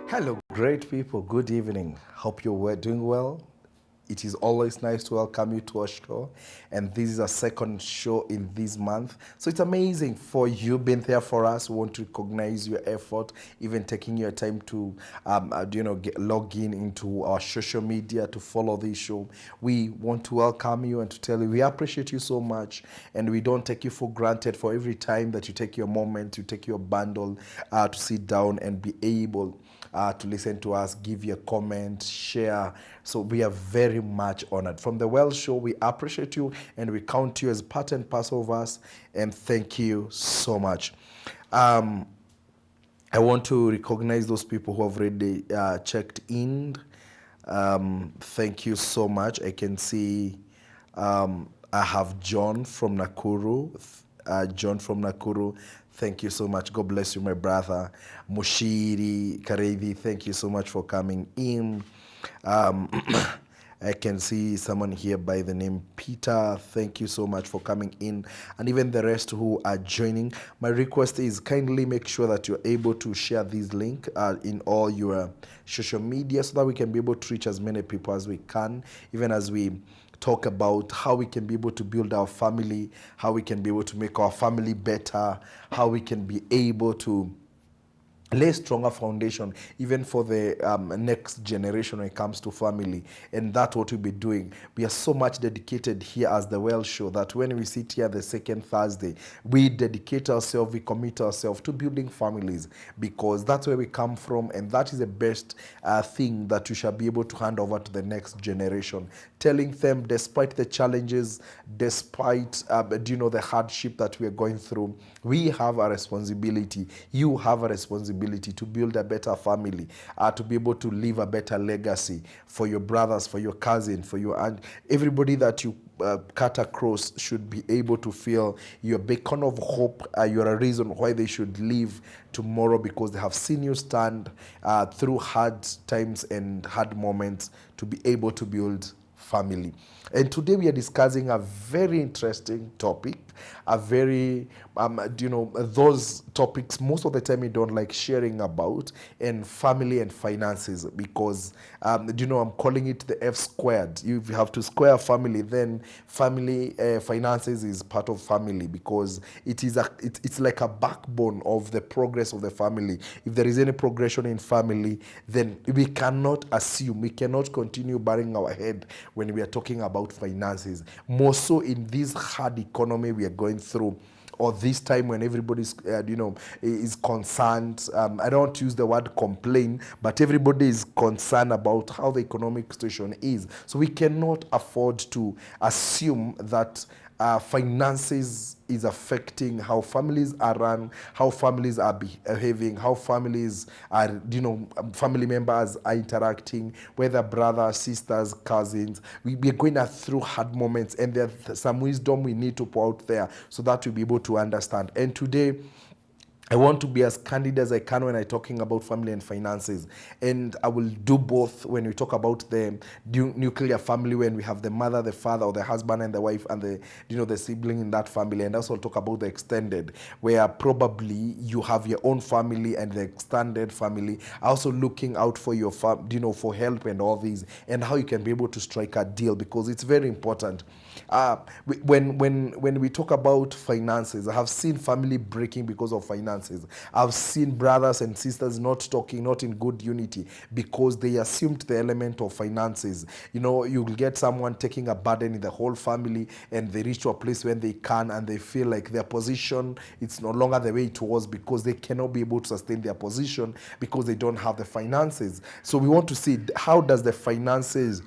Hello, great people. Good evening. Hope you were doing well. It is always nice to welcome you to our show, and this is our second show in this month. So it's amazing for you being there for us. We want to recognize your effort, even taking your time to, log in into our social media to follow this show. We want to welcome you and to tell you we appreciate you so much, and we don't take you for granted for every time that you take your moment, you take your bundle to sit down and be able to listen to us, give you a comment, share. So we are very much honored. From the Well Show, we appreciate you and we count you as part and parcel of us. And thank you so much. I want to recognize those people who have already checked in. Thank you so much. I can see I have John from Nakuru. John from Nakuru, thank you so much. God bless you, my brother. Mushiri Karevi, thank you so much for coming in. I can see someone here by the name Peter. Thank you so much for coming in. And even the rest who are joining. My request is kindly make sure that you're able to share this link in all your social media so that we can be able to reach as many people as we can, even as we talk about how we can be able to build our family, how we can be able to make our family better, how we can be able to lay stronger foundation even for the next generation when it comes to family. And that's what we'll be doing. We are so much dedicated here as the Well Show that when we sit here the second Thursday, we dedicate ourselves, we commit ourselves to building families, because that's where we come from, and that is the best thing that we shall be able to hand over to the next generation, telling them despite the challenges, despite the hardship that we are going through, we have a responsibility, you have a responsibility to build a better family, to be able to leave a better legacy for your brothers, for your cousin, for your aunt. Everybody that you cut across should be able to feel you're a beacon of hope. You're a reason why they should live tomorrow, because they have seen you stand through hard times and hard moments to be able to build family. And today we are discussing a very interesting topic, a very, those topics most of the time we don't like sharing about, and family and finances, because, I'm calling it the F squared. If you have to square family, then family finances is part of family, because it's like a backbone of the progress of the family. If there is any progression in family, then we cannot assume, we cannot continue burying our head when we are talking about finances, more so in this hard economy we are going through, or this time when everybody is concerned. I don't use the word complain, but everybody is concerned about how the economic situation is. So we cannot afford to assume that finances is affecting how families are run, how families are behaving, how families are, family members are interacting, whether brothers, sisters, cousins. We're going through hard moments, and there's some wisdom we need to put out there so that we'll be able to understand. And today, I want to be as candid as I can when I'm talking about family and finances. And I will do both when we talk about the nuclear family, when we have the mother, the father, or the husband and the wife, and the sibling in that family. And also talk about the extended, where probably you have your own family and the extended family. Also looking out for your for help and all these, and how you can be able to strike a deal, because it's very important. When we talk about finances, I have seen family breaking because of finances. I've seen brothers and sisters not talking, not in good unity, because they assumed the element of finances. You'll get someone taking a burden in the whole family, and they reach to a place when they can, and they feel like their position, it's no longer the way it was, because they cannot be able to sustain their position because they don't have the finances. So we want to see, how does the finances,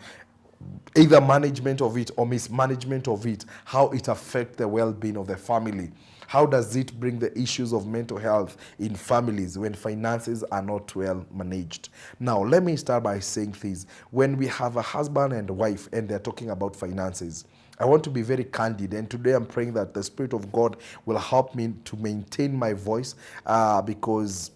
either management of it or mismanagement of it, how it affects the well-being of the family? How does it bring the issues of mental health in families when finances are not well managed? Now, let me start by saying this. When we have a husband and wife and they're talking about finances, I want to be very candid, and today I'm praying that the Spirit of God will help me to maintain my voice, because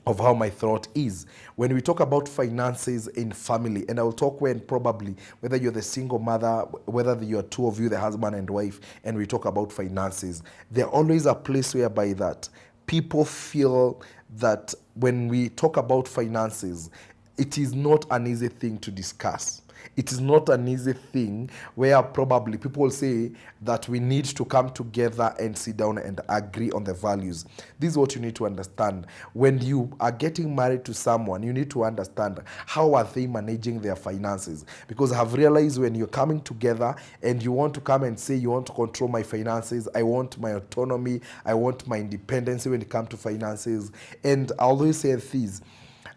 of how my thought is. When we talk about finances in family, and I will talk when probably, whether you're the single mother, whether you're two of you, the husband and wife, and we talk about finances, there's always a place whereby that people feel that when we talk about finances, it is not an easy thing to discuss. It is not an easy thing, where probably people say that we need to come together and sit down and agree on the values. This is what you need to understand. When you are getting married to someone, you need to understand how are they managing their finances. Because I have realized, when you're coming together and you want to come and say, you want to control my finances, I want my autonomy, I want my independence when it comes to finances. And I always say this: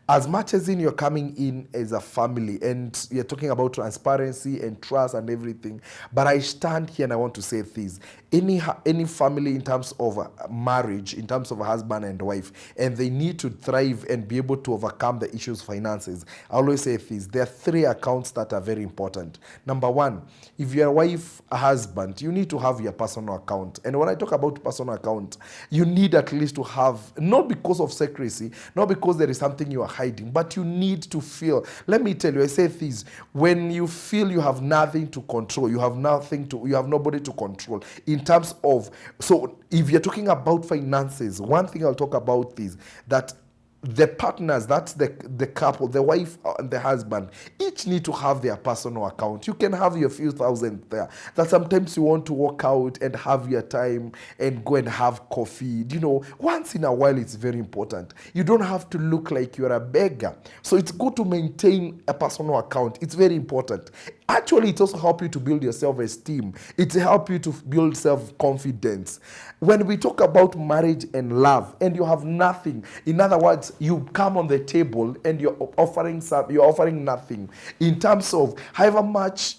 as much as you're coming in as a family and you're talking about transparency and trust and everything, but I stand here and I want to say this: any family in terms of marriage, in terms of a husband and wife, and they need to thrive and be able to overcome the issues finances, I always say this: there are three accounts that are very important. Number one, if you're a wife, a husband, you need to have your personal account. And when I talk about personal account, you need at least to have, not because of secrecy, not because there is something you are hiding, but you need to feel. Let me tell you, I say this: when you feel you have nothing to control, you have nobody to control in terms of. So if you're talking about finances, one thing I'll talk about is that the partners, that's the couple, the wife and the husband, each need to have their personal account. You can have your few thousand there, that sometimes you want to walk out and have your time and go and have coffee. Once in a while, it's very important. You don't have to look like you're a beggar. So it's good to maintain a personal account. It's very important. Actually, it also helps you to build your self-esteem. It helps you to build self-confidence. When we talk about marriage and love, and you have nothing, in other words, you come on the table and you're offering nothing. In terms of however much,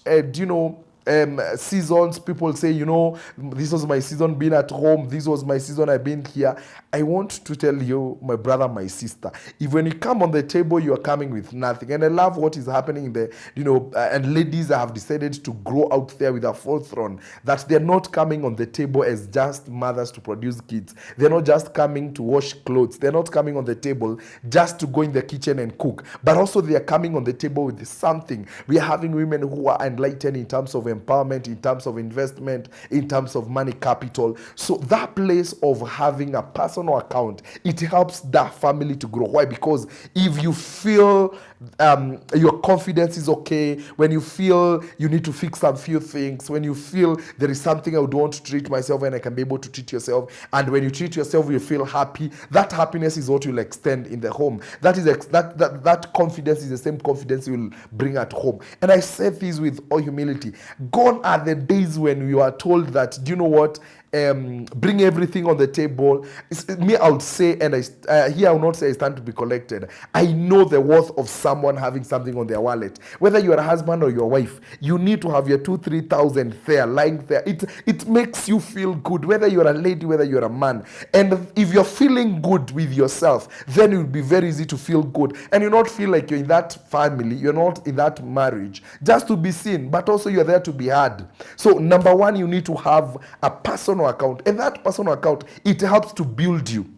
seasons, people say, this was my season being at home, this was my season I've been here. I want to tell you, my brother, my sister, if when you come on the table, you are coming with nothing. And I love what is happening there, and ladies have decided to grow out there with a forefront, that they're not coming on the table as just mothers to produce kids. They're not just coming to wash clothes. They're not coming on the table just to go in the kitchen and cook, but also they are coming on the table with something. We are having women who are enlightened in terms of empowerment, in terms of investment, in terms of money capital. So that place of having a personal account, it helps that family to grow. Why? Because if you feel your confidence is okay, when you feel you need to fix some few things, when you feel there is something I would want to treat myself and I can be able to treat yourself, and when you treat yourself, you feel happy, that happiness is what you'll extend in the home. That confidence is the same confidence you will bring at home. And I say this with all humility. Gone are the days when you are told that, do you know what? bring everything on the table. Me, I would say, and here I will not say I stand to be collected. I know the worth of someone having something on their wallet. Whether you are a husband or your wife, you need to have your 2,000-3,000 there, lying there. It makes you feel good, whether you're a lady, whether you're a man. And if you're feeling good with yourself, then it will be very easy to feel good. And you not feel like you're in that family, you're not in that marriage, just to be seen, but also you're there to be heard. So number one, you need to have a personal account. And that personal account, it helps to build you.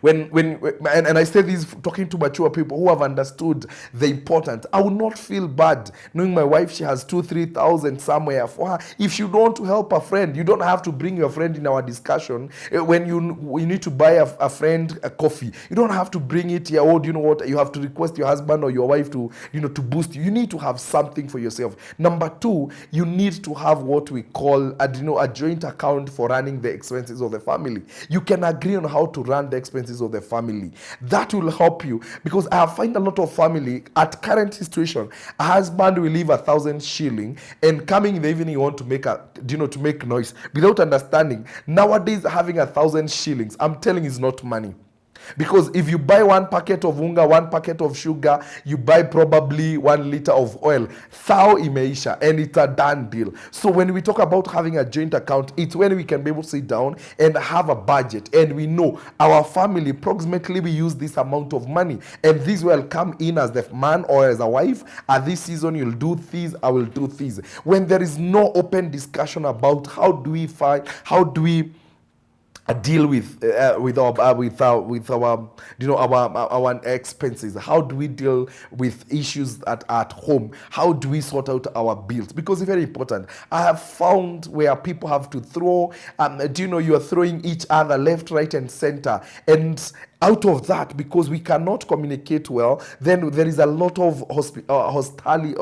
And I say this talking to mature people who have understood the importance. I will not feel bad knowing my wife, she has 2,000-3,000 somewhere for her. If you don't want to help a friend, you don't have to bring your friend in our discussion. When you need to buy a friend a coffee, you don't have to bring it here. Oh, do you know what? You have to request your husband or your wife to boost you. You need to have something for yourself. Number two, you need to have what we call a joint account for running the expenses of the family. You can agree on how to run the expenses of the family. That will help you, because I find a lot of family at current situation, a husband will leave 1,000 shilling and coming in the evening you want to make to make noise without understanding. Nowadays having 1,000 shillings, I'm telling you, is not money. Because if you buy one packet of unga, one packet of sugar, you buy probably 1 liter of oil, thou imeisha, and it's a done deal. So when we talk about having a joint account, it's when we can be able to sit down and have a budget, and we know our family, approximately we use this amount of money, and this will come in as the man or as a wife. At this season you'll do this, I will do this. When there is no open discussion about how do we deal with our expenses, how do we deal with issues at home, how do we sort out our bills, because it's very important. I have found where people have to throw you are throwing each other left, right and center, and out of that, because we cannot communicate well, then there is a lot of hospitality,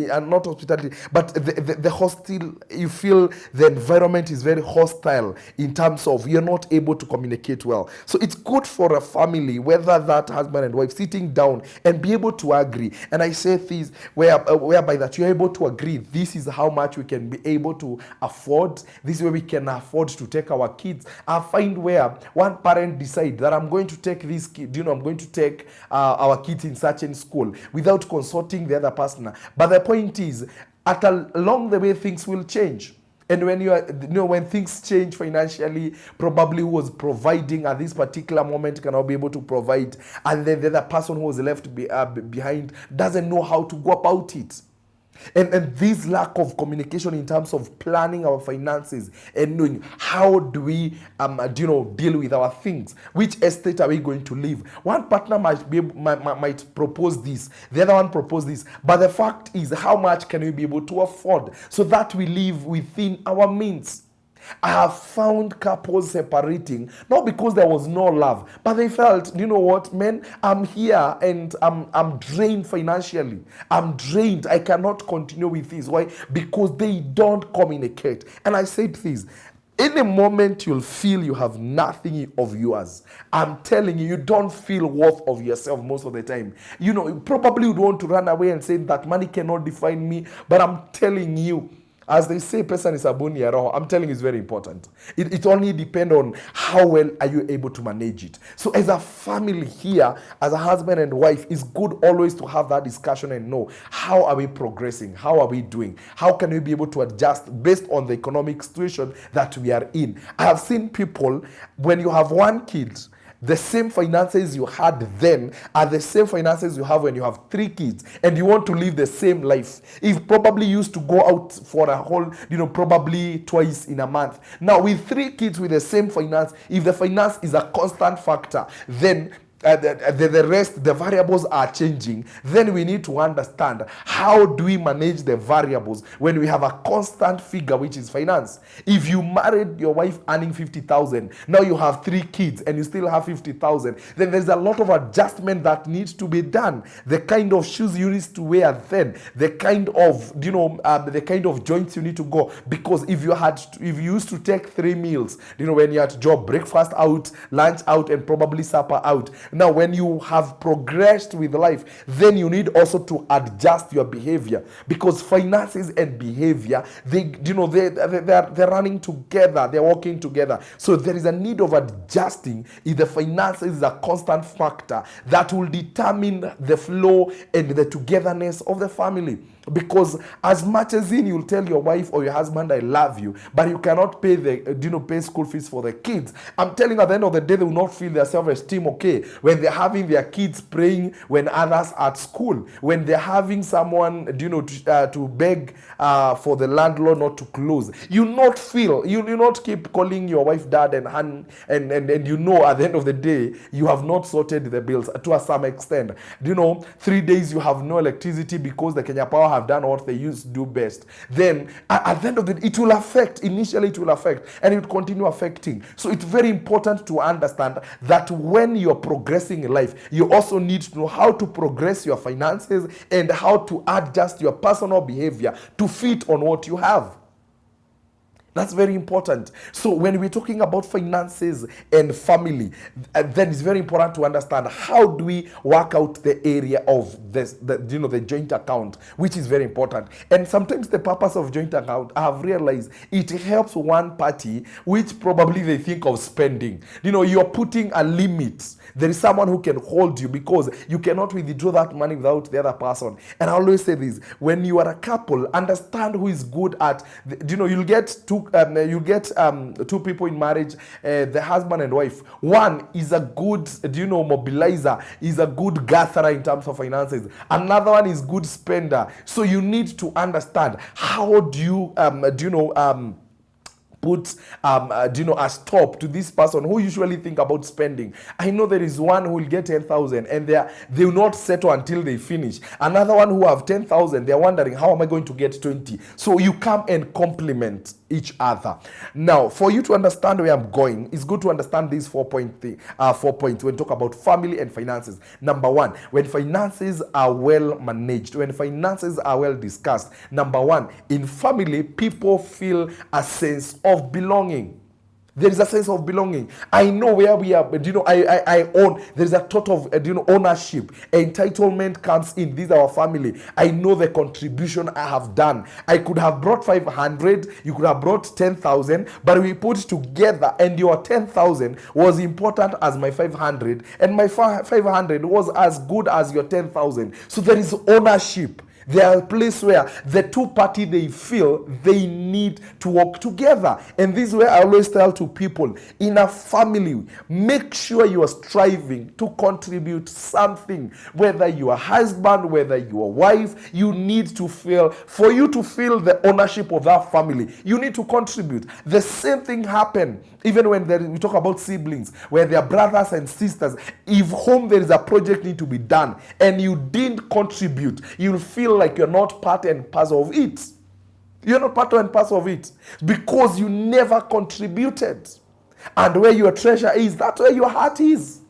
and not hospitality, but the hostile. You feel the environment is very hostile in terms of you're not able to communicate well. So it's good for a family, whether that husband and wife, sitting down and be able to agree. And I say things whereby that you're able to agree. This is how much we can be able to afford. This is where we can afford to take our kids. I find where one parent decide that I'm going to take this kid, I'm going to take our kids in such a school without consulting the other person. But the point is, along the way, things will change. And when when things change financially, probably who was providing at this particular moment cannot be able to provide, and then the other person who was left behind doesn't know how to go about it. And this lack of communication in terms of planning our finances and knowing how do we deal with our things, which estate are we going to live. One partner might propose this, the other one propose this, but the fact is, how much can we be able to afford so that we live within our means? I have found couples separating, not because there was no love, but they felt, you know what, man, I'm here and I'm drained financially. I'm drained. I cannot continue with this. Why? Because they don't communicate. And I said this, any moment you'll feel you have nothing of yours, I'm telling you, you don't feel worth of yourself most of the time. You probably would want to run away and say that money cannot define me, but I'm telling you, as they say, pesa ni sabuni ya roho. I'm telling you, it's very important. It only depends on how well are you able to manage it. So as a family here, as a husband and wife, it's good always to have that discussion and know, how are we progressing? How are we doing? How can we be able to adjust based on the economic situation that we are in? I have seen people, when you have one kid, the same finances you had then are the same finances you have when you have 3 kids and you want to live the same life. If probably used to go out for a whole, probably twice in a month. Now with 3 kids with the same finance, if the finance is a constant factor, then the rest, the variables are changing. Then we need to understand, how do we manage the variables when we have a constant figure, which is finance. If you married your wife earning 50,000, now you have 3 kids and you still have 50,000, then there's a lot of adjustment that needs to be done. The kind of shoes you need to wear then, the kind of the kind of joints you need to go, because if you used to take 3 meals, when you're at job, breakfast out, lunch out, and probably supper out, Now, when you have progressed with life, then you need also to adjust your behavior, because finances and behavior, they're running together, they're working together. So there is a need of adjusting. If the finances is a constant factor that will determine the flow and the togetherness of the family. Because as much as you'll tell your wife or your husband, I love you, but you cannot pay pay school fees for the kids, I'm telling you, at the end of the day, they will not feel their self-esteem okay when they're having their kids praying when others are at school, when they're having someone to beg for the landlord not to close. You not keep calling your wife dad and at the end of the day you have not sorted the bills to some extent. 3 days you have no electricity because the Kenya Power have done what they used to do best. Then at the end of the day, it will affect, initially it will affect, and it will continue affecting. So it's very important to understand that when you're progressing in life, you also need to know how to progress your finances and how to adjust your personal behavior to fit on what you have. That's very important. So when we're talking about finances and family, then it's very important to understand how do we work out the area of the joint account, which is very important. And sometimes the purpose of joint account, I have realized, it helps one party, which probably they think of spending. You're putting a limit. There is someone who can hold you, because you cannot withdraw that money without the other person. And I always say this: when you are a couple, understand who is good at. You'll get two people in marriage, the husband and wife. One is a good, mobilizer, is a good gatherer in terms of finances. Another one is good spender. So you need to understand how do you put a stop to this person who usually think about spending. I know there is one who will get 10,000 and they will not settle until they finish. Another one who have 10,000, they're wondering, how am I going to get 20? So you come and complement each other. Now, for you to understand where I'm going, it's good to understand these 4 points when we talk about family and finances. Number one, when finances are well managed, when finances are well discussed, number one, in family, people feel a sense of belonging. There is a sense of belonging. I know where we are, but I own. There is a thought of ownership. Entitlement comes in. This is our family. I know the contribution I have done. I could have brought 500. You could have brought 10,000, but we put together, and your 10,000 was important as my 500, and my 500 was as good as your 10,000. So there is ownership. There are a place where the two parties, they feel they need to work together. And this is where I always tell to people, in a family, make sure you are striving to contribute something. Whether you are husband, whether you are wife, you need to feel, for you to feel the ownership of that family, you need to contribute. The same thing happens even when we talk about siblings, where they are brothers and sisters. If home there is a project need to be done and you didn't contribute, you'll feel like you're not part and parcel of it. You're not part and parcel of it because you never contributed. And where your treasure is, that's where your heart is.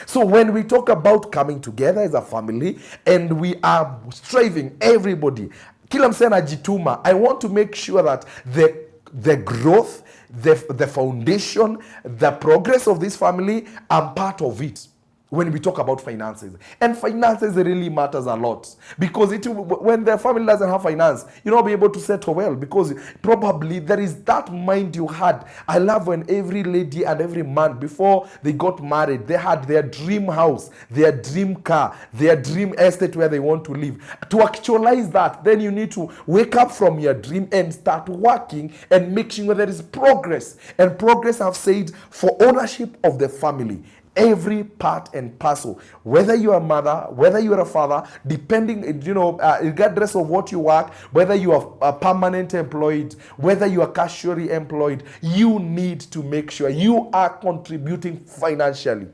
So when we talk about coming together as a family and we are striving, everybody, kila msee anajituma, I want to make sure that the growth, the foundation, the progress of this family, I'm part of it. When we talk about finances, and finances really matters a lot, because when the family doesn't have finance, you'll not be able to settle well, because probably there is that mind you had. I love when every lady and every man, before they got married, they had their dream house, their dream car, their dream estate where they want to live. To actualize that, then you need to wake up from your dream and start working and make sure there is progress. And progress, I've said, for ownership of the family. Every part and parcel, whether you are a mother, whether you are a father, depending, regardless of what you work, whether you are permanent employed, whether you are casually employed, you need to make sure you are contributing financially.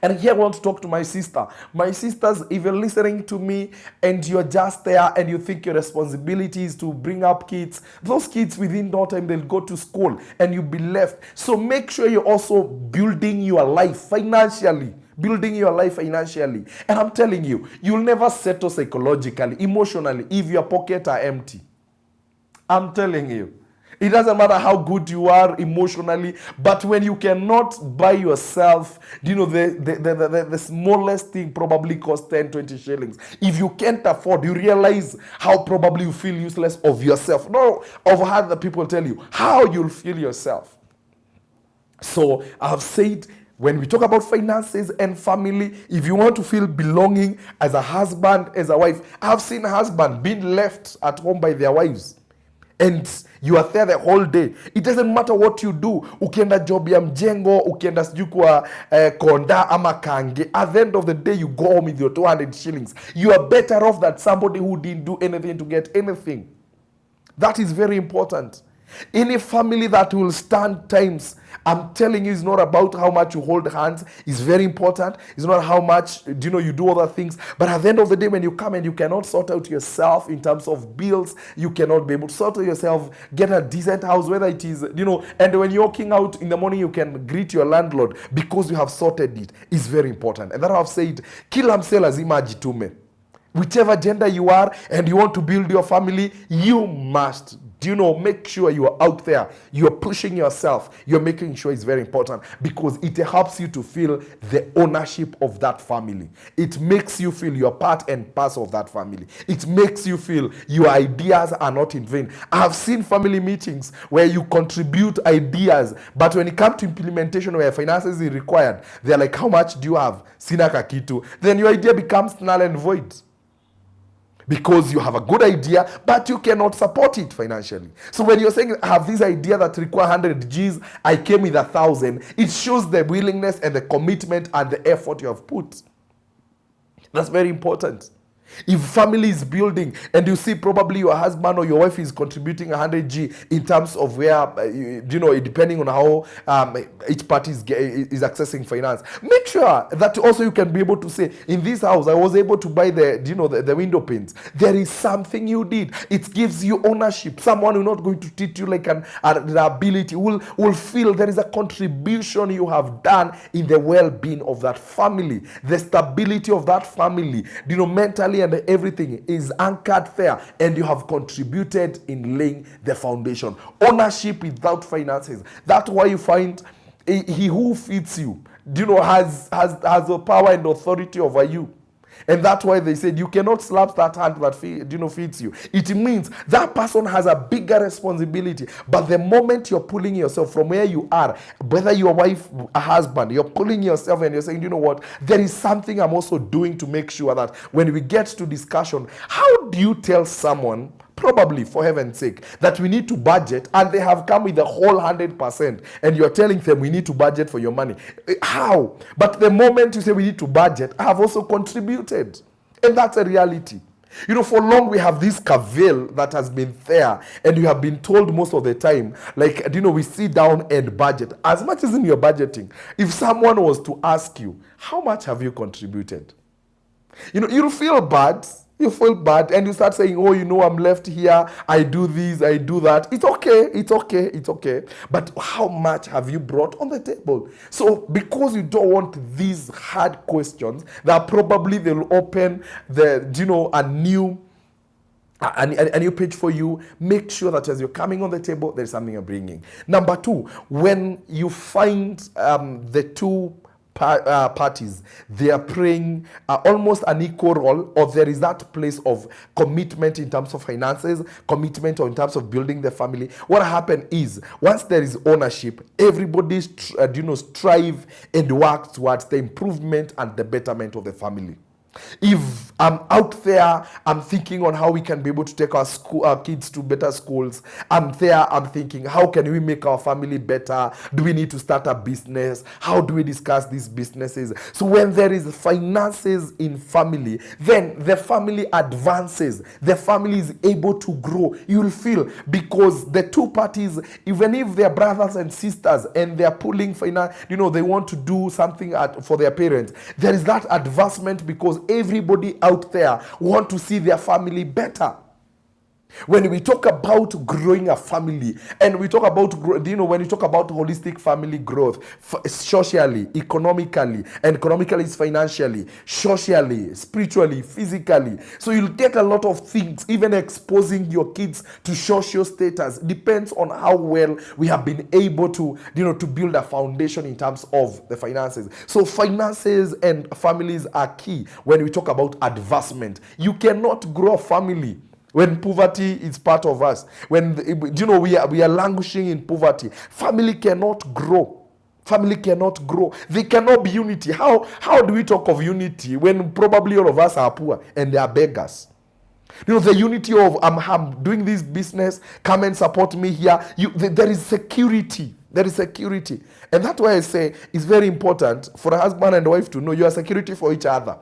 And here I want to talk to my sister. My sisters, if you're listening to me and you're just there and you think your responsibility is to bring up kids, those kids within no time they'll go to school and you'll be left. So make sure you're also building your life financially. Building your life financially. And I'm telling you, you'll never settle psychologically, emotionally, if your pockets are empty. I'm telling you. It doesn't matter how good you are emotionally, but when you cannot buy yourself, the smallest thing probably costs 10, 20 shillings. If you can't afford, you realize how probably you feel useless of yourself. No, of how the people tell you how you'll feel yourself. So I've said, when we talk about finances and family, if you want to feel belonging as a husband, as a wife, I've seen husbands being left at home by their wives. And you are there the whole day. It doesn't matter what you do. Ukienda job ya mjengo, ukienda sijui kwa konda ama kange. At the end of the day, you go home with your 200 shillings. You are better off than somebody who didn't do anything to get anything. That is very important. Any family that will stand times, I'm telling you, it's not about how much you hold hands. It's very important. It's not how much you do other things. But at the end of the day, when you come and you cannot sort out yourself in terms of bills, you cannot be able to sort out yourself, get a decent house, whether it is, and when you're walking out in the morning, you can greet your landlord because you have sorted it. It's very important. And that I've said, kila msee lazima ajitume. Whichever gender you are and you want to build your family, you must make sure you are out there. You're pushing yourself. You're making sure it's very important because it helps you to feel the ownership of that family. It makes you feel you're part and parcel of that family. It makes you feel your ideas are not in vain. I've seen family meetings where you contribute ideas, but when it comes to implementation where finances is required, they're like, how much do you have? Sina kakitu. Then your idea becomes null and void. Because you have a good idea, but you cannot support it financially. So when you're saying, I have this idea that require 100 Gs, I came with 1,000, it shows the willingness and the commitment and the effort you have put. That's very important. If family is building and you see probably your husband or your wife is contributing 100 G in terms of where, depending on how each party is accessing finance, make sure that also you can be able to say, in this house, I was able to buy the window panes. There is something you did. It gives you ownership. Someone who not going to treat you like an ability will feel there is a contribution you have done in the well-being of that family. The stability of that family, mentally and everything is anchored there, and you have contributed in laying the foundation. Ownership without finances. That's why you find he who feeds you, has the power and authority over you. And that's why they said you cannot slap that hand that feeds you. It means that person has a bigger responsibility. But the moment you're pulling yourself from where you are, whether your wife, a husband, you're pulling yourself and you're saying, what, there is something I'm also doing to make sure that when we get to discussion, how do you tell someone, probably for heaven's sake, that we need to budget and they have come with the whole 100% and you're telling them we need to budget for your money? How? But the moment you say we need to budget, I have also contributed. And that's a reality. For long we have this cavil that has been there, and you have been told most of the time, like, we sit down and budget. As much as in your budgeting, if someone was to ask you, how much have you contributed? You'll feel bad. You feel bad and you start saying, I'm left here, I do this, I do that. It's okay. But how much have you brought on the table? So because you don't want these hard questions, that probably they'll open a new page for you. Make sure that as you're coming on the table, there's something you're bringing. Number 2, when you find the two parties, they are playing almost an equal role, or there is that place of commitment in terms of finances, commitment or in terms of building the family. What happens is, once there is ownership, everybody strive and work towards the improvement and the betterment of the family. If I'm out there, I'm thinking on how we can be able to take our kids to better schools. I'm thinking, how can we make our family better? Do we need to start a business? How do we discuss these businesses? So when there is finances in family, then the family advances. The family is able to grow. You'll feel, because the two parties, even if they're brothers and sisters and they're pulling finance, they want to do something for their parents, there is that advancement because everybody out there want to see their family better. When we talk about growing a family, and we talk about, when you talk about holistic family growth, socially, economically, and economically is financially, socially, spiritually, physically. So you'll get a lot of things, even exposing your kids to social status. Depends on how well we have been able to, to build a foundation in terms of the finances. So finances and families are key when we talk about advancement. You cannot grow a family when poverty is part of us, when we are languishing in poverty. Family cannot grow. Family cannot grow. There cannot be unity. How do we talk of unity when probably all of us are poor and they are beggars? The unity of I'm doing this business, come and support me here. There is security. There is security. And that's why I say it's very important for a husband and wife to know you are security for each other.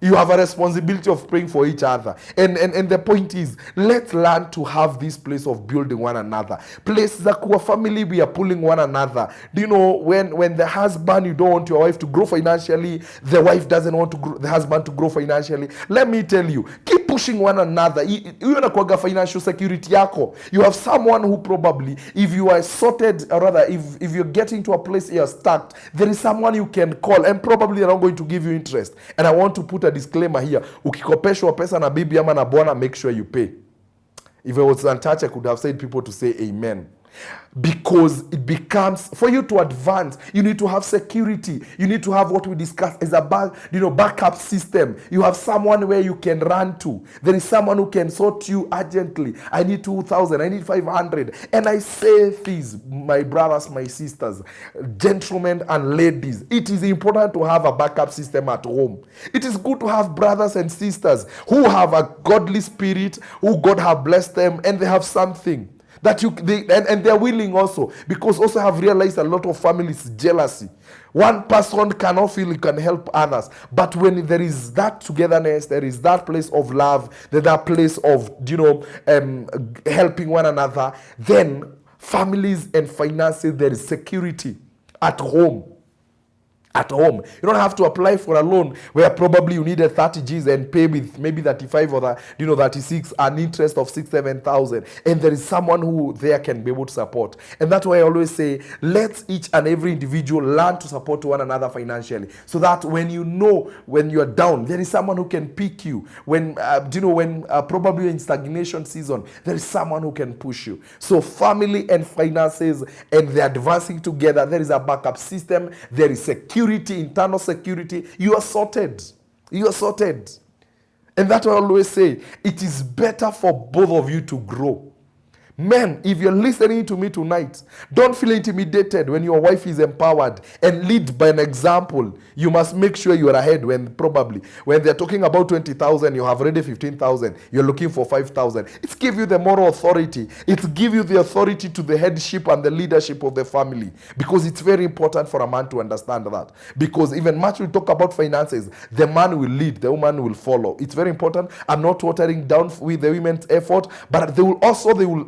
You have a responsibility of praying for each other. And the point is, let's learn to have this place of building one another. Place za kuwa family, we are pulling one another. Do you know, when the husband, you don't want your wife to grow financially, the wife doesn't want the husband to grow financially. Let me tell you, keep pushing one another. You unakuwaga financial security yako. You have someone who probably, if you are sorted, or rather, if you're getting to a place you're stuck, there is someone you can call, and probably they're not going to give you interest. And I want to put a disclaimer here. Ukikopeshwa pesa na bibi ama na bwana, make sure you pay. If it was untouched, I could have said people to say amen. Because it becomes, for you to advance, you need to have security. You need to have what we discussed as a backup system. You have someone where you can run to. There is someone who can sort you urgently. I need 2,000, I need 500. And I say this, my brothers, my sisters, gentlemen and ladies, it is important to have a backup system at home. It is good to have brothers and sisters who have a godly spirit, who God have blessed them, and they have something that and they're willing also, because also have realized a lot of families jealousy. One person cannot feel he can help others, but when there is that togetherness, there is that place of love, that place of helping one another, then families and finances, there is security at home. At home, you don't have to apply for a loan where probably you needed 30 G's and pay with maybe 35 or 36, an interest of 6,000-7,000, and there is someone who there can be able to support. And that's why I always say, let each and every individual learn to support one another financially, so that when you're down, there is someone who can pick you. When probably in stagnation season, there is someone who can push you. So family and finances, and they're advancing together. There is a backup system. There is security. Internal security. You are sorted. You are sorted. And that's what I always say. It is better for both of you to grow. Men, if you're listening to me tonight, don't feel intimidated when your wife is empowered, and lead by an example. You must make sure you are ahead when they're talking about 20,000, you have already 15,000, you're looking for 5,000. It gives you the moral authority. It gives you the authority to the headship and the leadership of the family, because it's very important for a man to understand that. Because even much we talk about finances, the man will lead, the woman will follow. It's very important. I'm not watering down with the women's effort, but they will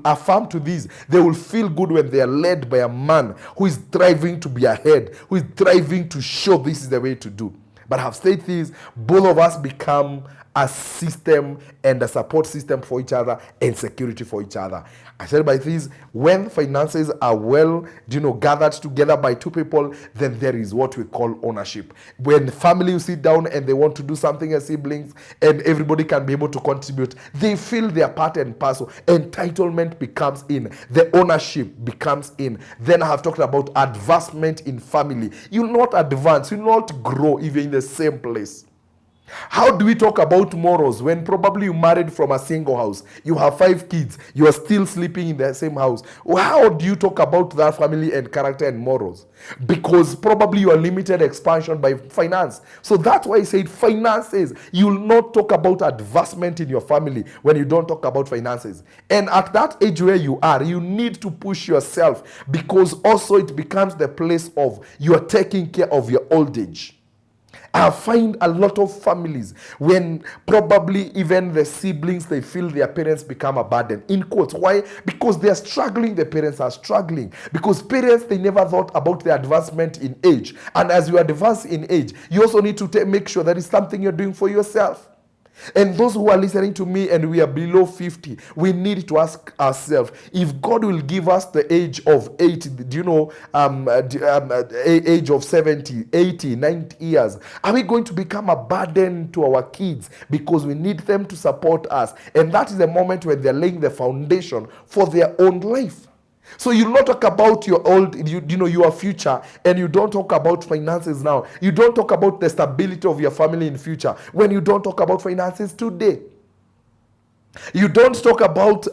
affirm to this. They will feel good when they are led by a man who is striving to be ahead, who is striving to show this is the way to do. But I have said this, both of us become a system and a support system for each other and security for each other. I said by this, when finances are well, gathered together by two people, then there is what we call ownership. When family sit down and they want to do something as siblings, and everybody can be able to contribute, they feel their part and parcel. Entitlement becomes in. The ownership becomes in. Then I have talked about advancement in family. You will not advance, you will not grow if you're in the same place. How do we talk about morals when probably you married from a single house, you have 5 kids, you are still sleeping in the same house? How do you talk about that family and character and morals? Because probably you are limited expansion by finance. So that's why I said finances. You will not talk about advancement in your family when you don't talk about finances. And at that age where you are, you need to push yourself, because also it becomes the place of you are taking care of your old age. I find a lot of families when probably even the siblings, they feel their parents become a burden. In quotes. Why? Because they are struggling. The parents are struggling. Because parents, they never thought about the advancement in age. And as you advance in age, you also need to make sure that is something you're doing for yourself. And those who are listening to me and we are below 50, we need to ask ourselves, if God will give us the age of 80, do you know, age of 70, 80, 90 years, are we going to become a burden to our kids because we need them to support us? And that is the moment when they're laying the foundation for their own life. So you not talk about your your future, and you don't talk about finances now. You don't talk about the stability of your family in future when you don't talk about finances today. You don't talk about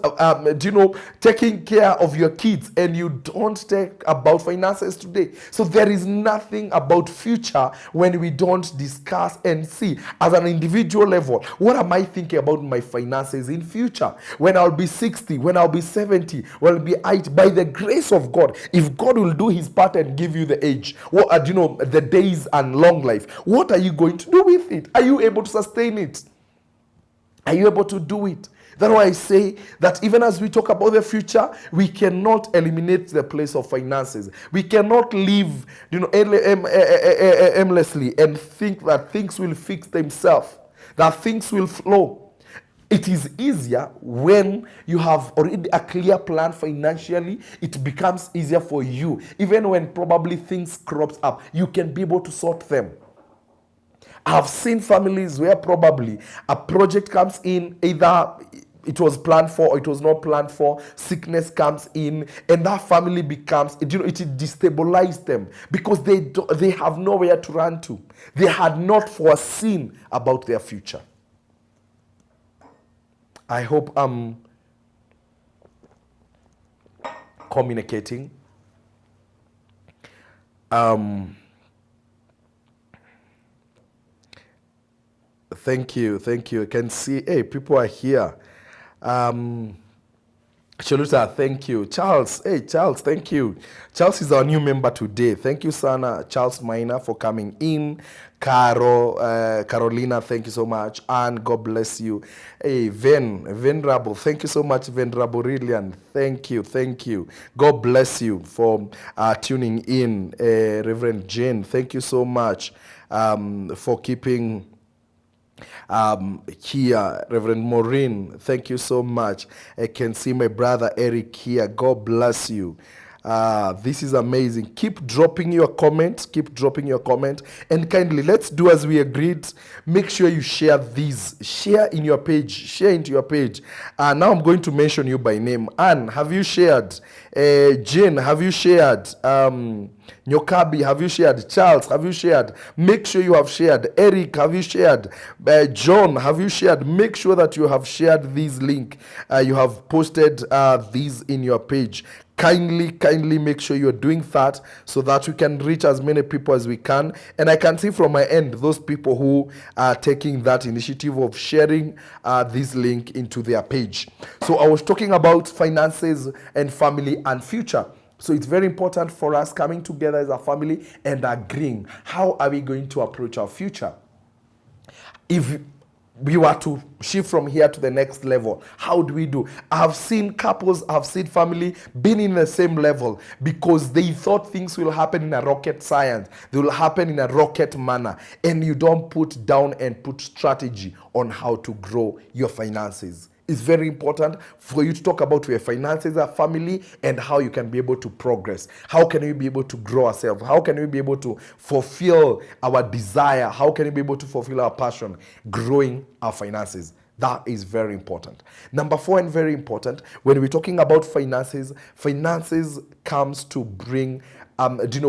taking care of your kids, and you don't talk about finances today. So there is nothing about future when we don't discuss and see as an individual level, what am I thinking about my finances in future? When I'll be 60, when I'll be 70, when I'll be 80, by the grace of God, if God will do his part and give you the age, the days and long life, what are you going to do with it? Are you able to sustain it? Are you able to do it? That's why I say that even as we talk about the future, we cannot eliminate the place of finances. We cannot live, aimlessly and think that things will fix themselves, that things will flow. It is easier when you have already a clear plan financially. It becomes easier for you. Even when probably things crops up, you can be able to sort them. I've seen families where probably a project comes in, either it was planned for or it was not planned for, sickness comes in, and that family becomes, it destabilized them because they have nowhere to run to. They had not foreseen about their future. I hope I'm communicating. Thank you. I can see, hey, people are here. Choluta, thank you. Charles, hey, Charles, thank you. Charles is our new member today. Thank you, Sana. Charles Minor, for coming in. Carolina, thank you so much. And God bless you. Hey, Venerable, thank you so much, Venerable Rillian. Thank you. God bless you for tuning in. Reverend Jane, thank you so much for keeping here. Reverend Maureen, thank you so much. I can see my brother Eric here. God bless you. This is amazing. Keep dropping your comments. And kindly, let's do as we agreed. Make sure you share these. Share in your page. Share into your page. Now I'm going to mention you by name. Anne, have you shared? Jane, have you shared? Nyokabi, have you shared? Charles, have you shared? Make sure you have shared. Eric, have you shared? John, have you shared? Make sure that you have shared this link. You have posted these in your page. Kindly make sure you're doing that so that we can reach as many people as we can. And I can see from my end those people who are taking that initiative of sharing this link into their page. So I was talking about finances and family and future. So it's very important for us coming together as a family and agreeing, how are we going to approach our future? If we were to shift from here to the next level, how do we do? I've seen couples, I've seen family being in the same level because they thought things will happen in a rocket science. They will happen in a rocket manner. And you don't put down and put strategy on how to grow your finances. It's very important for you to talk about your finances, a family, and how you can be able to progress. How can we be able to grow ourselves? How can we be able to fulfill our desire? How can we be able to fulfill our passion? Growing our finances. That is very important. Number 4, and very important, when we're talking about finances comes to bring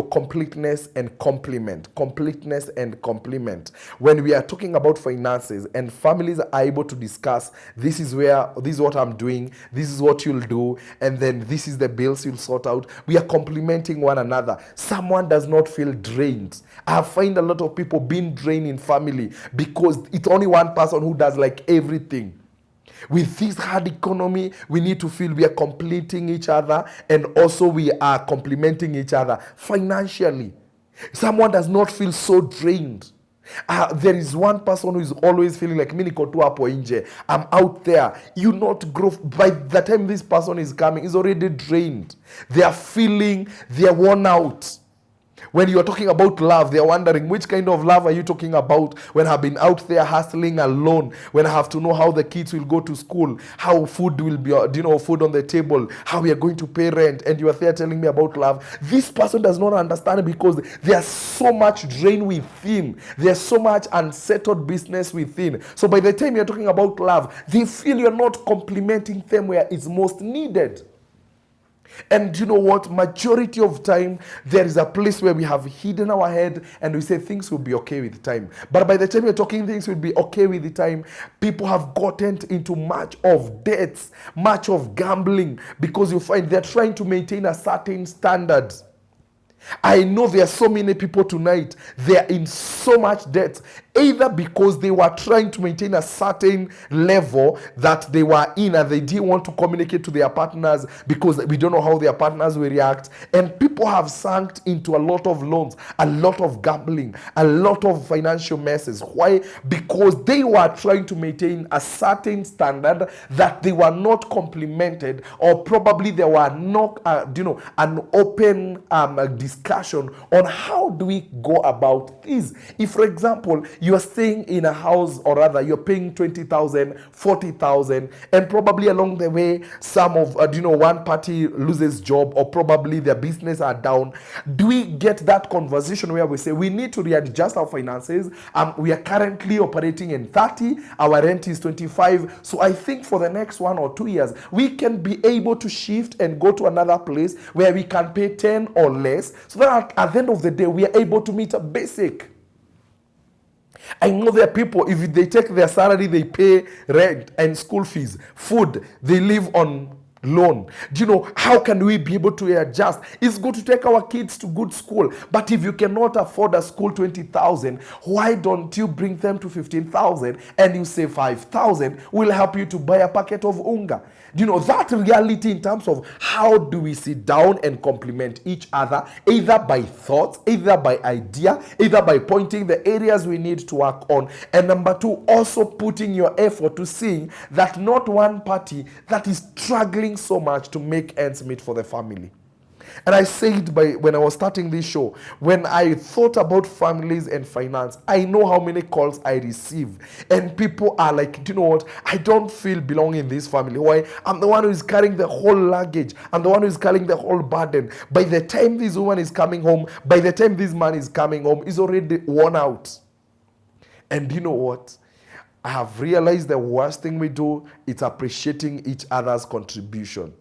completeness and complement. When we are talking about finances and families are able to discuss, this is what I'm doing, this is what you'll do, and then this is the bills you'll sort out. We are complementing one another. Someone does not feel drained. I find a lot of people being drained in family because it's only one person who does like everything. With this hard economy, we need to feel we are completing each other, and also we are complementing each other financially. Someone does not feel so drained. There is one person who is always feeling like mimi niko tu hapo nje. I'm out there. You not grow. By the time this person is coming, is already drained. They are feeling they are worn out. When you're talking about love, they're wondering, which kind of love are you talking about when I've been out there hustling alone, when I have to know how the kids will go to school, how food will be, food on the table, how we are going to pay rent, and you are there telling me about love. This person does not understand because there's so much drain within. There's so much unsettled business within. So by the time you're talking about love, they feel you're not complimenting them where it's most needed. And you know what? Majority of time, there is a place where we have hidden our head and we say things will be okay with time. But by the time you're talking things will be okay with the time, people have gotten into much of debts, much of gambling, because you find they're trying to maintain a certain standard. I know there are so many people tonight, they are in so much debt, either because they were trying to maintain a certain level that they were in and they didn't want to communicate to their partners because we don't know how their partners will react. And people have sunk into a lot of loans, a lot of gambling, a lot of financial messes. Why? Because they were trying to maintain a certain standard that they were not complimented, or probably there were no, an open discussion on how do we go about this. If, for example, you are staying in a house, or rather you're paying 20,000, 40,000, and probably along the way some of one party loses job, or probably their business are down, do we get that conversation where we say we need to readjust our finances? We are currently operating in 30, our rent is 25, so I think for the next 1 or 2 years we can be able to shift and go to another place where we can pay 10 or less, so that at the end of the day we are able to meet a basic. I know there are people, if they take their salary, they pay rent and school fees, food, they live on loan. Do you know, how can we be able to adjust? It's good to take our kids to good school, but if you cannot afford a school 20,000, why don't you bring them to 15,000 and you say 5,000 will help you to buy a packet of unga? Do you know that reality in terms of how do we sit down and compliment each other, either by thoughts, either by idea, either by pointing the areas we need to work on, and number two, also putting your effort to seeing that not one party that is struggling so much to make ends meet for the family. And I said when I was starting this show, when I thought about families and finance, I know how many calls I receive. And people are like, do you know what? I don't feel belong in this family. Why? I'm the one who is carrying the whole luggage. I'm the one who is carrying the whole burden. By the time this woman is coming home, by the time this man is coming home, he's already worn out. And you know what? I have realized the worst thing we do is appreciating each other's contribution.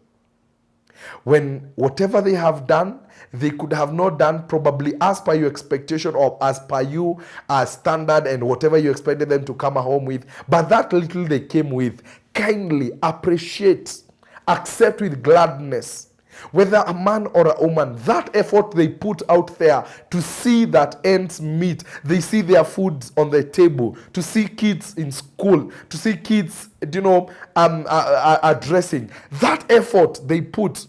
When whatever they have done, they could have not done probably as per your expectation or as per you standard and whatever you expected them to come home with. But that little they came with, kindly appreciate, accept with gladness. Whether a man or a woman, that effort they put out there to see that ends meet, they see their food on the table, to see kids in school, to see kids, addressing, that effort they put,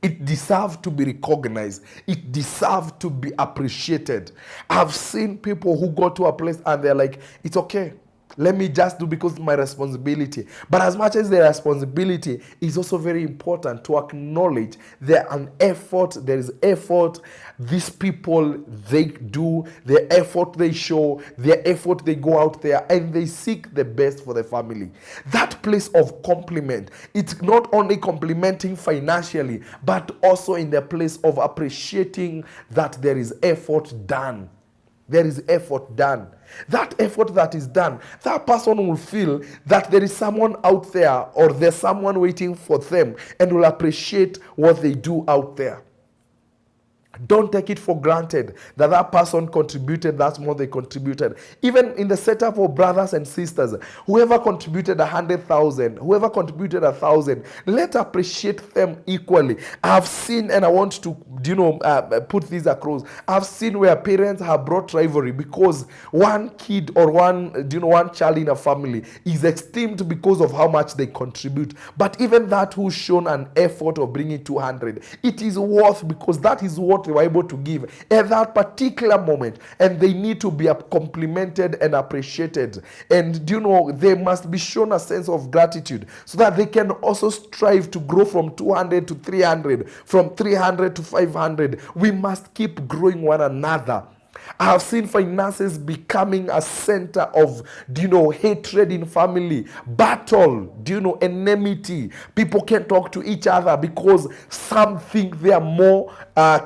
it deserves to be recognized. It deserves to be appreciated. I've seen people who go to a place and they're like, it's okay. Let me just do because it's my responsibility. But as much as their responsibility, is also very important to acknowledge there is effort these people, they do, their effort they show, their effort they go out there and they seek the best for the family. That place of compliment, it's not only complimenting financially, but also in the place of appreciating that there is effort done. There is effort done. That effort that is done, that person will feel that there is someone out there or there's someone waiting for them and will appreciate what they do out there. Don't take it for granted that that person contributed, that's more they contributed. Even in the setup of brothers and sisters, whoever contributed 100,000, whoever contributed 1,000, let's appreciate them equally. I've seen, and I want to, put this across. I've seen where parents have brought rivalry because one kid or one child in a family is esteemed because of how much they contribute. But even that who's shown an effort of bringing 200, it is worth because that is what they were able to give at that particular moment, and they need to be complimented and appreciated. And they must be shown a sense of gratitude so that they can also strive to grow from 200 to 300, from 300 to 500. We must keep growing one another. I have seen finances becoming a center of, hatred in family, battle, enmity. People can't talk to each other because some think they are more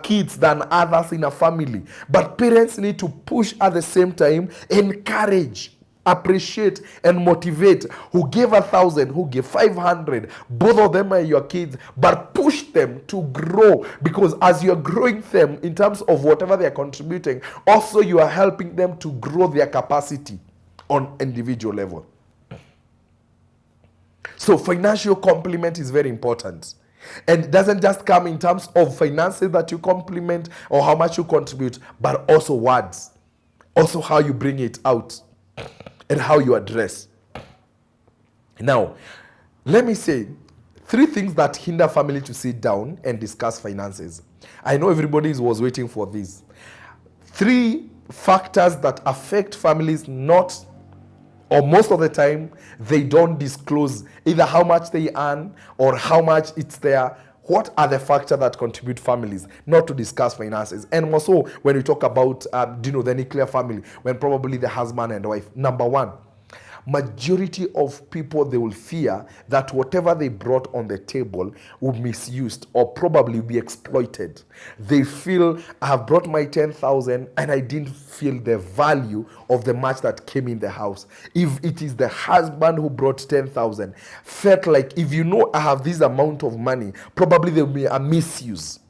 kids than others in a family. But parents need to push at the same time, encourage, appreciate and motivate. Who gave 1,000, who gave 500, both of them are your kids, but push them to grow, because as you're growing them in terms of whatever they're contributing, also you are helping them to grow their capacity on individual level. So financial compliment is very important. And it doesn't just come in terms of finances that you compliment or how much you contribute, but also words, also how you bring it out and how you address. Now, let me say 3 things that hinder family to sit down and discuss finances. I know everybody was waiting for this. 3 factors that affect families, not, or most of the time, they don't disclose either how much they earn or how much it's there. What are the factors that contribute families not to discuss finances? And more so when we talk about, the nuclear family, when probably the husband and wife. Number 1, majority of people, they will fear that whatever they brought on the table will be misused or probably be exploited. They feel, I have brought my 10,000 and I didn't feel the value of the much that came in the house. If it is the husband who brought 10,000, felt like if I have this amount of money, probably there will be a misuse.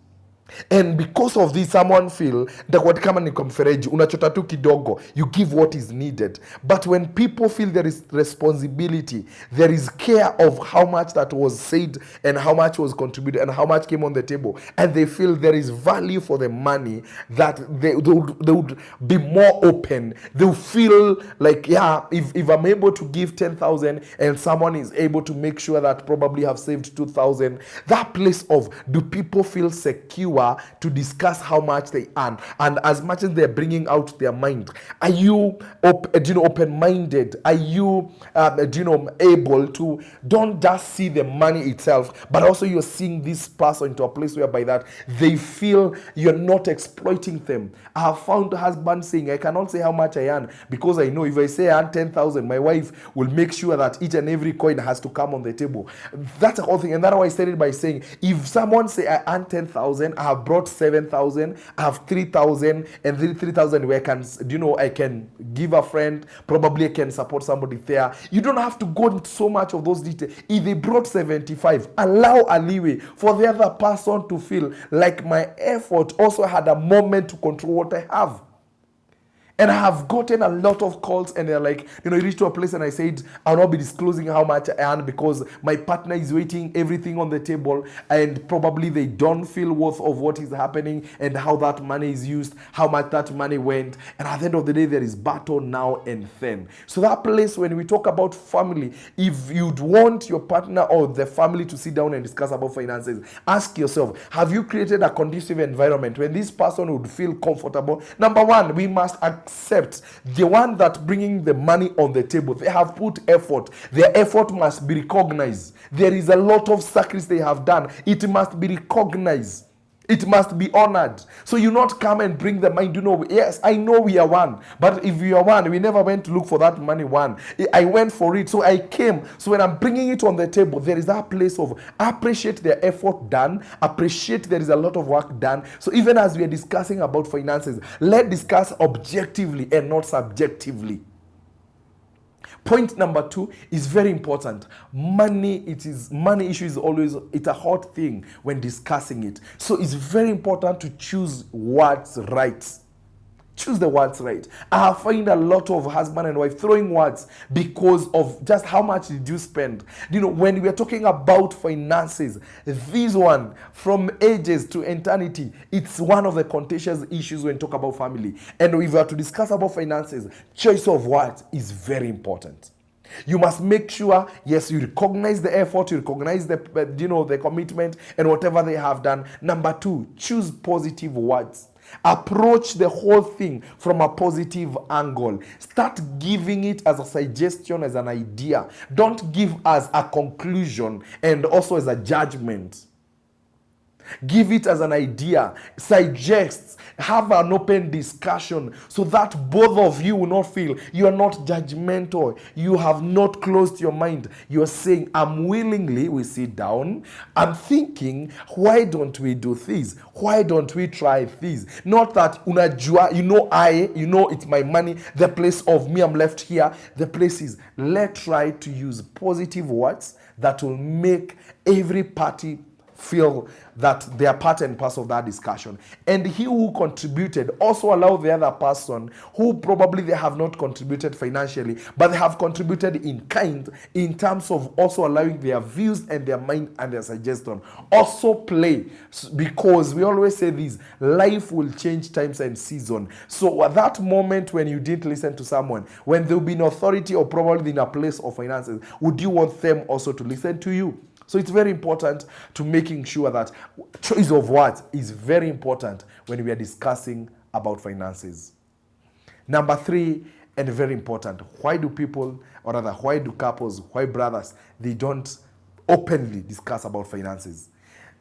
And because of this, someone feel that kama ni mfereji unachota tu kidogo, you give what is needed. But when people feel there is responsibility, there is care of how much that was said and how much was contributed and how much came on the table, and they feel there is value for the money, that they would be more open. They'll feel like, if I'm able to give 10,000 and someone is able to make sure that probably have saved 2,000, that place of, do people feel secure to discuss how much they earn, and as much as they're bringing out their mind, are you open-minded? Are you able to don't just see the money itself, but also you're seeing this person into a place whereby that they feel you're not exploiting them. I have found husbands saying, I cannot say how much I earn because I know if I say I earn 10,000, my wife will make sure that each and every coin has to come on the table. That's the whole thing. And that's why I started by saying, if someone say I earn 10,000, I have brought 7,000, I have 3,000, and 3,000 where I can give a friend, probably I can support somebody there. You don't have to go into so much of those details. If they brought 75, allow a leeway for the other person to feel like my effort also had a moment to control what I have. And I have gotten a lot of calls, and they're like, you reach to a place and I said, I'll not be disclosing how much I earn because my partner is waiting everything on the table, and probably they don't feel worth of what is happening and how that money is used, how much that money went. And at the end of the day, there is battle now and then. So that place, when we talk about family, if you'd want your partner or the family to sit down and discuss about finances, ask yourself, have you created a conducive environment when this person would feel comfortable? Number 1, we must accept the one that bringing the money on the table. They have put effort. Their effort must be recognized. There is a lot of sacrifice they have done. It must be recognized. It must be honored. So you not come and bring the money. Yes, I know we are one. But if we are one, we never went to look for that money one. I went for it. So I came. So when I'm bringing it on the table, there is that place of appreciate the effort done. Appreciate there is a lot of work done. So even as we are discussing about finances, let's discuss objectively and not subjectively. Point number 2 is very important. Money issue is always, it's a hot thing when discussing it. So it's very important to choose words right. Choose the words right. I have found a lot of husband and wife throwing words because of just how much did you spend. When we are talking about finances, this one, from ages to eternity, it's one of the contentious issues when we talk about family. And if we are to discuss about finances, choice of words is very important. You must make sure, yes, you recognize the effort, you recognize the commitment and whatever they have done. Number two, choose positive words. Approach the whole thing from a positive angle. Start giving it as a suggestion, as an idea. Don't give as a conclusion and also as a judgment. Give it as an idea, suggest, have an open discussion so that both of you will not feel you are not judgmental. You have not closed your mind. You are saying, I'm willingly, we sit down, I'm thinking, why don't we do this? Why don't we try this? Not that, unajua, it's my money, the place of me, I'm left here. The place is, let's try to use positive words that will make every party feel that they are part and parcel of that discussion. And he who contributed also allow the other person who probably they have not contributed financially, but they have contributed in kind, in terms of also allowing their views and their mind and their suggestion. Also play, because we always say this, life will change times and season. So at that moment when you didn't listen to someone, when there will be an authority or probably in a place of finances, would you want them also to listen to you? So it's very important to making sure that choice of words is very important when we are discussing about finances. Number three, and very important, why do couples, why brothers, they don't openly discuss about finances?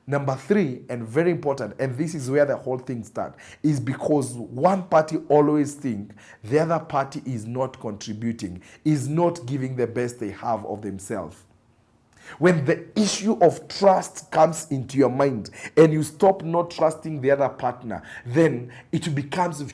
Number three, and very important, and this is where the whole thing starts, is because one party always think the other party is not contributing, is not giving the best they have of themselves. When the issue of trust comes into your mind and you stop not trusting the other partner, then it becomes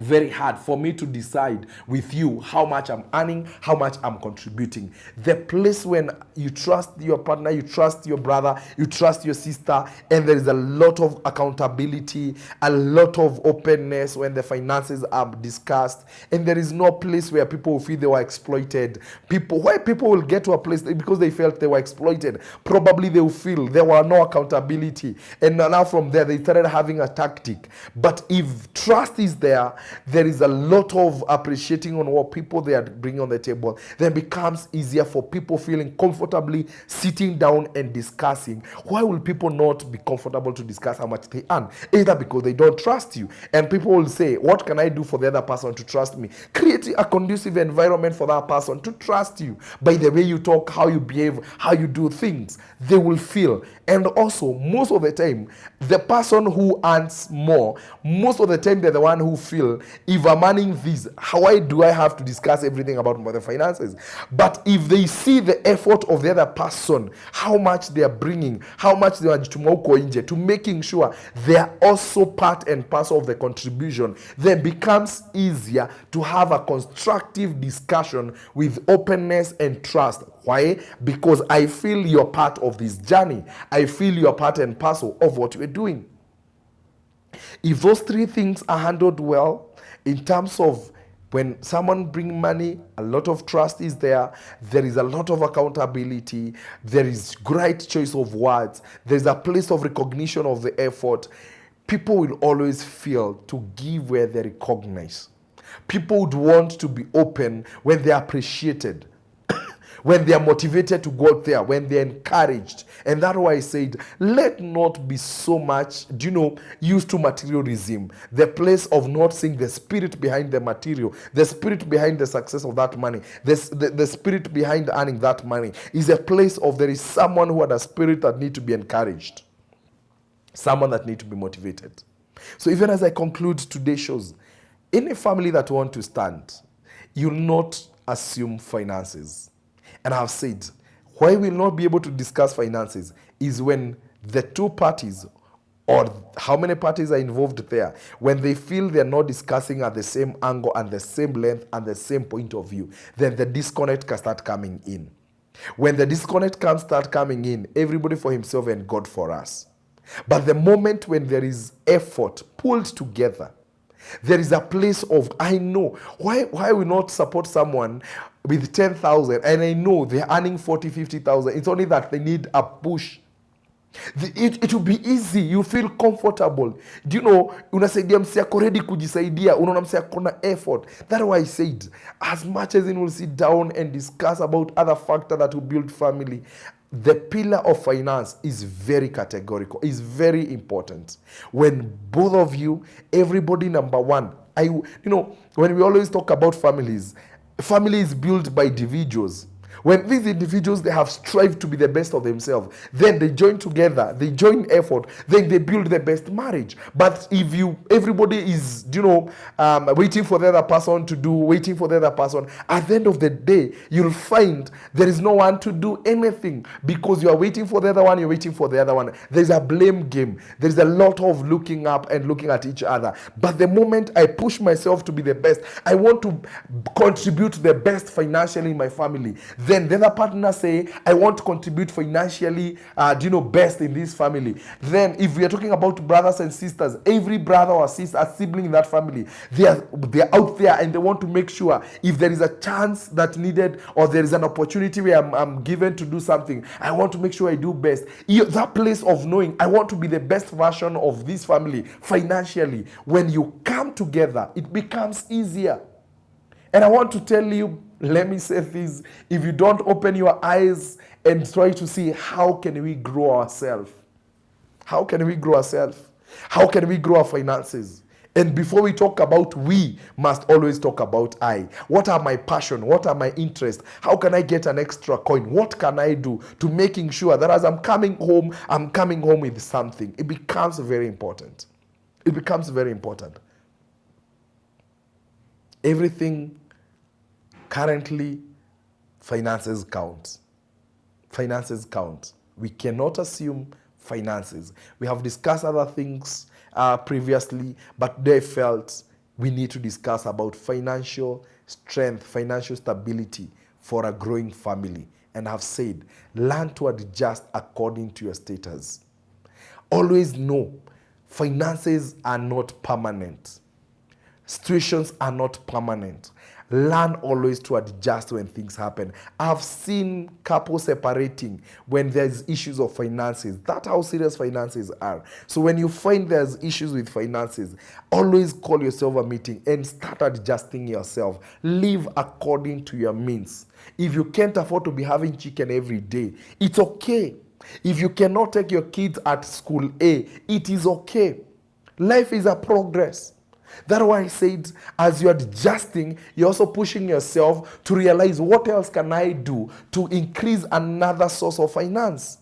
very hard for me to decide with you how much I'm earning, how much I'm contributing. The place when you trust your partner, you trust your brother, you trust your sister, and there is a lot of accountability, a lot of openness when the finances are discussed, and there is no place where people feel they were exploited. People will get to a place because they felt they were exploited. Probably they will feel there were no accountability, and now from there they started having a tactic. But if trust is there is a lot of appreciating on what people they are bringing on the table. Then it becomes easier for people feeling comfortably sitting down and discussing. Why will people not be comfortable to discuss how much they earn? Either because they don't trust you, and people will say, what can I do for the other person to trust me? Create a conducive environment for that person to trust you by the way you talk, how you behave, how you do things. They will feel. And also, most of the time, the person who earns more, most of the time they're the one who feel, if I'm earning this, why do I have to discuss everything about the finances? But if they see the effort of the other person, how much they are bringing, how much they are to making sure they are also part and parcel of the contribution, then it becomes easier to have a constructive discussion with openness and trust. Why? Because I feel you're part of this journey. I feel you're part and parcel of what we're doing. If those three things are handled well, in terms of when someone brings money, a lot of trust is there. There is a lot of accountability. There is great choice of words. There's a place of recognition of the effort. People will always feel to give where they recognize. People would want to be open when they are appreciated, when they are motivated to go out there, when they're encouraged. And that's why I said, let not be so much, used to materialism. The place of not seeing the spirit behind the material, the spirit behind the success of that money, the spirit behind earning that money is a place of there is someone who had a spirit that need to be encouraged, someone that need to be motivated. So even as I conclude today's shows, in a family that want to stand, you'll not assume finances. And I've said, why we'll not be able to discuss finances is when the two parties, or how many parties are involved there, when they feel they're not discussing at the same angle and the same length and the same point of view, then the disconnect can start coming in. When the disconnect can start coming in, everybody for himself and God for us. But the moment when there is effort pulled together, there is a place of, I know, why we not support someone with 10,000 and I know they're earning 40, 50,000. It's only that they need a push. It will be easy, you feel comfortable. Do you know, unasaidia msi ako ready kujisaidia, unaona msi ako na effort. That's why I said, as much as we'll sit down and discuss about other factors that will build family, the pillar of finance is very categorical, is very important. When both of you, everybody number one, when we always talk about families, family is built by individuals. When these individuals, they have strived to be the best of themselves, then they join together, they join effort, then they build the best marriage. But if everybody is, waiting for the other person to do, waiting for the other person, at the end of the day, you'll find there is no one to do anything because you are waiting for the other one, you're waiting for the other one. There's a blame game. There's a lot of looking up and looking at each other. But the moment I push myself to be the best, I want to contribute the best financially in my family. Then the other partner say, I want to contribute financially, best in this family. Then if we are talking about brothers and sisters, every brother or sister, a sibling in that family, they are out there and they want to make sure if there is a chance that needed or there is an opportunity where I'm given to do something, I want to make sure I do best. That place of knowing, I want to be the best version of this family financially. When you come together, it becomes easier. And I want to tell you, let me say this, if you don't open your eyes and try to see how can we grow ourselves, how can we grow ourselves, how can we grow our finances? And before we talk about we, must always talk about I. What are my passion? What are my interests? How can I get an extra coin? What can I do to making sure that as I'm coming home with something? It becomes very important. It becomes very important. Everything currently, finances count. Finances count. We cannot assume finances. We have discussed other things previously, but they felt we need to discuss about financial strength, financial stability for a growing family. And I've said, learn to adjust according to your status. Always know, finances are not permanent. Situations are not permanent. Learn always to adjust when things happen. I've seen couples separating when there's issues of finances. That's how serious finances are. So when you find there's issues with finances, always call yourself a meeting and start adjusting yourself. Live according to your means. If you can't afford to be having chicken every day, it's okay. If you cannot take your kids at school A, it is okay. Life is a progress. That's why I said, as you're adjusting, you're also pushing yourself to realize what else can I do to increase another source of finance.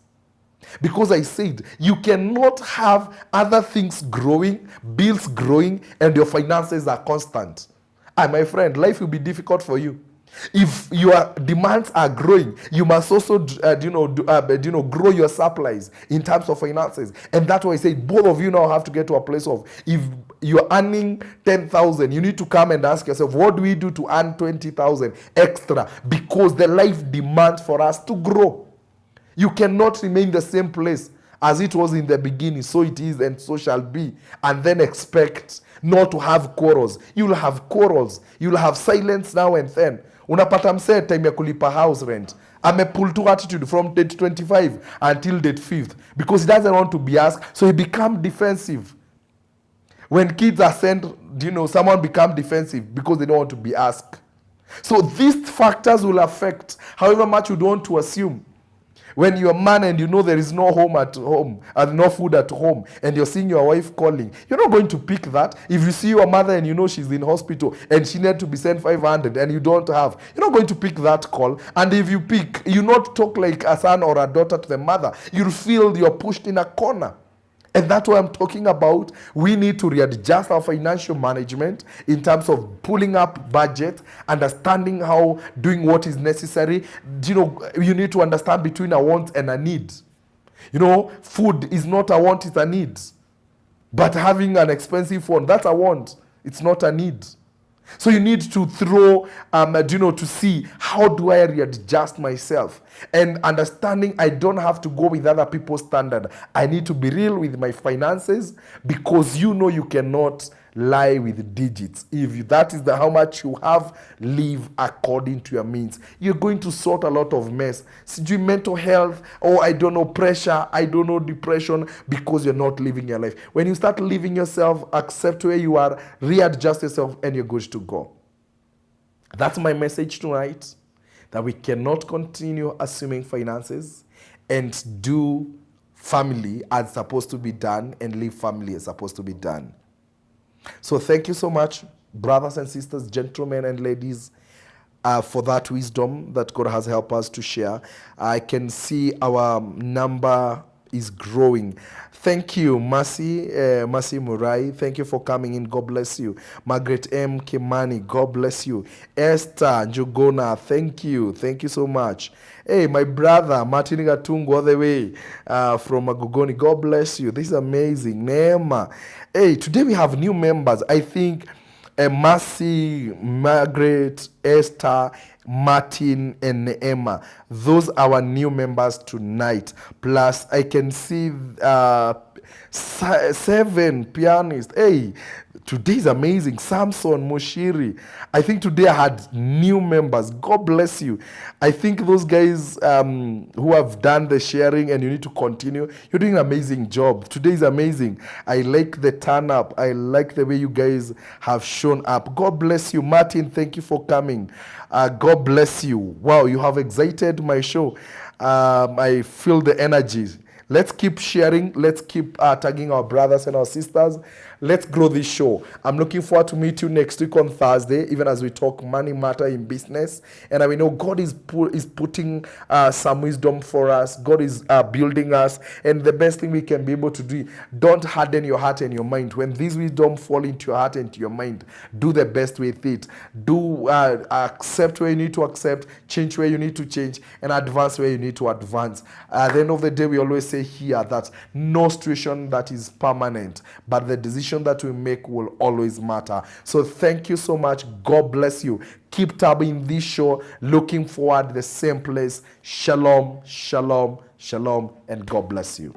Because I said, you cannot have other things growing, bills growing, and your finances are constant. My friend, life will be difficult for you. If your demands are growing, you must also grow your supplies in terms of finances. And that's why I say both of you now have to get to a place of, if you're earning 10,000, you need to come and ask yourself, what do we do to earn 20,000 extra? Because the life demands for us to grow. You cannot remain the same place as it was in the beginning, so it is and so shall be, and then expect not to have quarrels. You'll have quarrels. You'll have silence now and then. Unapata msee time ya kulipa house rent, amepull to attitude from date 25 until date 5th because he doesn't want to be asked, so he become defensive. When kids are sent, someone become defensive because they don't want to be asked. So these factors will affect however much you don't want to assume. When you're a man and you know there is no home at home and no food at home and you're seeing your wife calling, you're not going to pick that. If you see your mother and you know she's in hospital and she needs to be sent 500 and you don't have, you're not going to pick that call. And if you pick, you not talk like a son or a daughter to the mother. You'll feel you're pushed in a corner. And that's what I'm talking about. We need to readjust our financial management in terms of pulling up budget, understanding how doing what is necessary. You need to understand between a want and a need. Food is not a want, it's a need. But having an expensive phone, that's a want. It's not a need. So you need to throw, to see how do I readjust myself, and understanding I don't have to go with other people's standard. I need to be real with my finances because you cannot lie with digits. If that is how much you have, live according to your means. You're going to sort a lot of mess. Sijui mental health, or I don't know, pressure, I don't know, depression, because you're not living your life. When you start living yourself, accept where you are, readjust yourself, and you're good to go. That's my message tonight, that we cannot continue assuming finances and do family as supposed to be done and live family as supposed to be done. So thank you so much, brothers and sisters, gentlemen and ladies, for that wisdom that God has helped us to share. I can see our number is growing. Thank you, Mercy Murai. Thank you for coming in. God bless you. Margaret M. Kimani, God bless you. Esther Njugona, thank you. Thank you so much. Hey, my brother, Martin Gatungu, all the way from Magogoni. God bless you. This is amazing. Neema. Hey, today we have new members. I think Mercy, Margaret, Esther, Martin, and Emma. Those are our new members tonight. Plus, I can see 7 pianists. Hey, today is amazing. Samson, Moshiri. I think today I had new members. God bless you. I think those guys who have done the sharing, and you need to continue. You're doing an amazing job. Today is amazing. I like the turn up. I like the way you guys have shown up. God bless you. Martin, thank you for coming. God bless you. Wow, you have excited my show. I feel the energy. Let's keep sharing. Let's keep tagging our brothers and our sisters. Let's grow this show. I'm looking forward to meet you next week on Thursday, even as we talk money matter in business. And we know God is putting some wisdom for us. God is building us. And the best thing we can be able to do, don't harden your heart and your mind. When these wisdom fall into your heart and to your mind, do the best with it. Do accept where you need to accept, change where you need to change, and advance where you need to advance. At the end of the day, we always say here that no situation that is permanent, but the decision that we make will always matter. So thank you so much. God bless you. Keep tabbing this show. Looking forward the same place. Shalom, shalom, shalom, and God bless you.